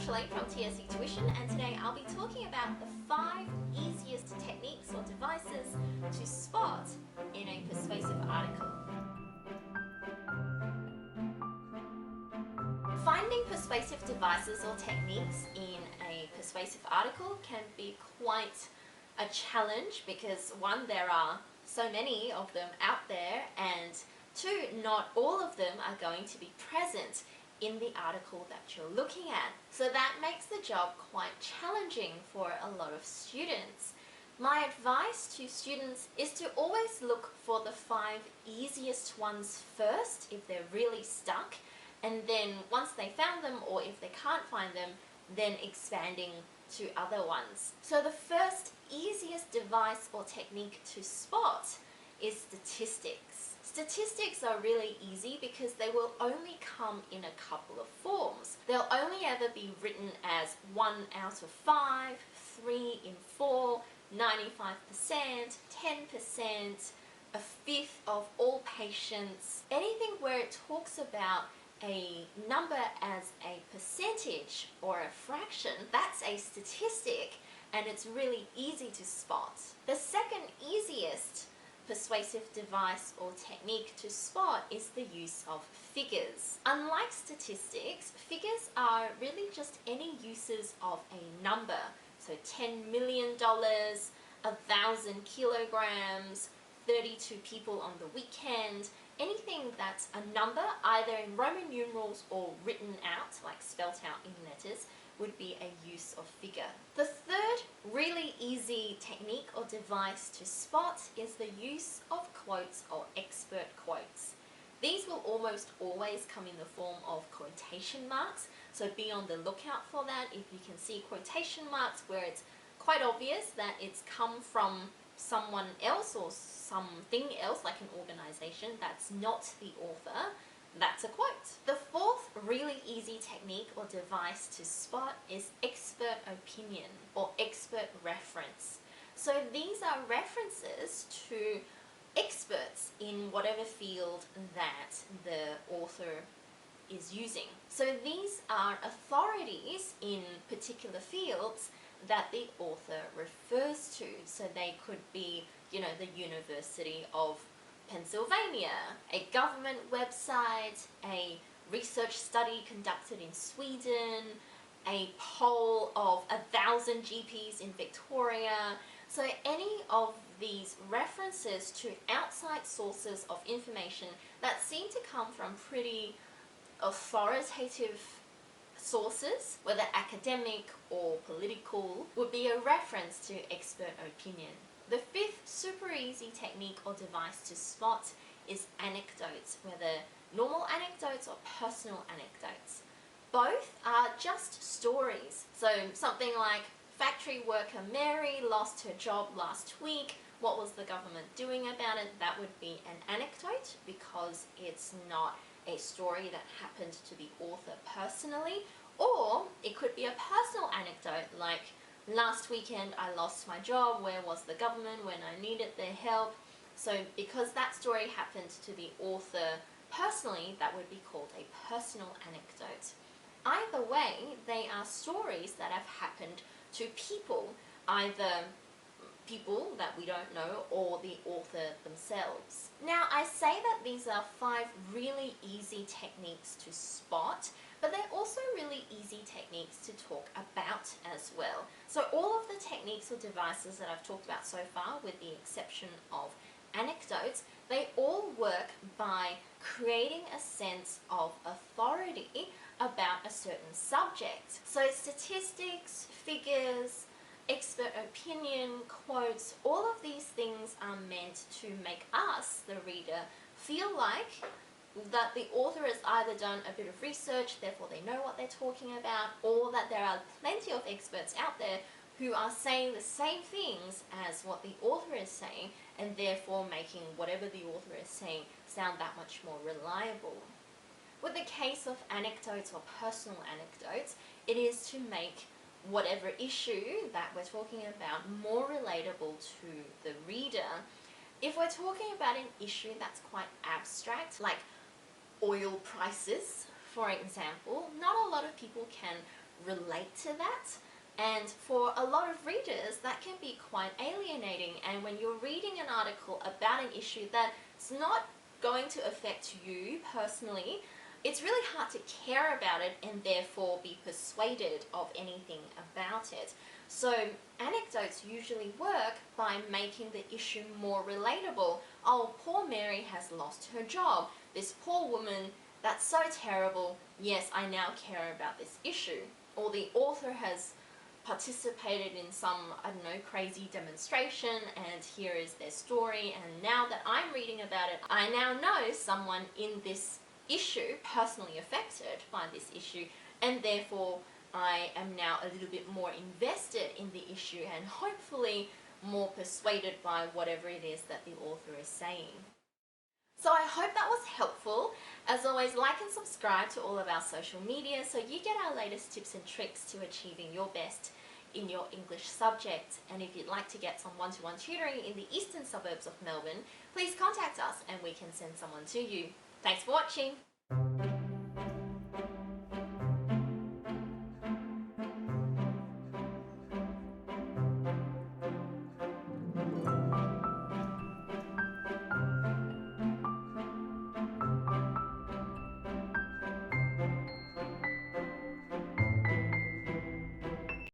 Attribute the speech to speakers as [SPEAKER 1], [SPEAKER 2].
[SPEAKER 1] Shirlaine from TSE Tuition, and today I'll be talking about the 5 easiest techniques or devices to spot in a persuasive article. Finding persuasive devices or techniques in a persuasive article can be quite a challenge because 1, there are so many of them out there, and 2, not all of them are going to be present in the article that you're looking at. So that makes the job quite challenging for a lot of students. My advice to students is to always look for the 5 easiest ones first if they're really stuck, and then once they found them, or if they can't find them, then expanding to other ones. So the first easiest device or technique to spot is statistics. Statistics are really easy because they will only come in a couple of forms. They'll only ever be written as 1 out of 5, 3 in 4, 95%, 10%, a fifth of all patients. Anything where it talks about a number as a percentage or a fraction, that's a statistic, and it's really easy to spot. The second easiest persuasive device or technique to spot is the use of figures. Unlike statistics, figures are really just any uses of a number. So $10 million, 1,000 kilograms, 32 people on the weekend. Anything that's a number, either in Roman numerals or written out, like spelt out in letters, would be a use of figure. The third really easy technique or device to spot is the use of quotes or expert quotes. These will almost always come in the form of quotation marks, so be on the lookout for that. If you can see quotation marks where it's quite obvious that it's come from someone else or something else, like an organization that's not the author, that's a quote. The fourth really easy technique or device to spot is expert opinion or expert reference. So these are references to experts in whatever field that the author is using. So these are authorities in particular fields that the author refers to. So they could be, the University of Pennsylvania, a government website, a research study conducted in Sweden, a poll of 1,000 GPs in Victoria. So any of these references to outside sources of information that seem to come from pretty authoritative sources, whether academic or political, would be a reference to expert opinion. The fifth super easy technique or device to spot is anecdotes, whether normal anecdotes or personal anecdotes. Both are just stories. So something like factory worker Mary lost her job last week. What was the government doing about it? That would be an anecdote because it's not a story that happened to the author personally. Or it could be a personal anecdote like, last weekend I lost my job, where was the government when I needed their help? So because that story happened to the author personally, that would be called a personal anecdote. Either way, they are stories that have happened to people, either people that we don't know or the author themselves. Now, I say that these are 5 really easy techniques to spot, but they're also really easy techniques to talk about as well. So all of the techniques or devices that I've talked about so far, with the exception of anecdotes, they all work by creating a sense of authority about a certain subject. So statistics, figures, expert opinion, quotes, all of these things are meant to make us, the reader, feel like that the author has either done a bit of research, therefore they know what they're talking about, or that there are plenty of experts out there who are saying the same things as what the author is saying, and therefore making whatever the author is saying sound that much more reliable. With the case of anecdotes or personal anecdotes, it is to make whatever issue that we're talking about more relatable to the reader. If we're talking about an issue that's quite abstract, like oil prices, for example, not a lot of people can relate to that. And for a lot of readers, that can be quite alienating. And when you're reading an article about an issue that's not going to affect you personally, it's really hard to care about it and therefore be persuaded of anything about it. So anecdotes usually work by making the issue more relatable. Oh, poor Mary has lost her job. This poor woman, that's so terrible. Yes, I now care about this issue. Or the author has participated in some, I don't know, crazy demonstration, and here is their story, and now that I'm reading about it, I now know someone in this issue, personally affected by this issue, and therefore I am now a little bit more invested in the issue and hopefully more persuaded by whatever it is that the author is saying. So I hope that was helpful. As always, like and subscribe to all of our social media so you get our latest tips and tricks to achieving your best in your English subject. And if you'd like to get some one-to-one tutoring in the eastern suburbs of Melbourne, please contact us and we can send someone to you. Thanks for watching.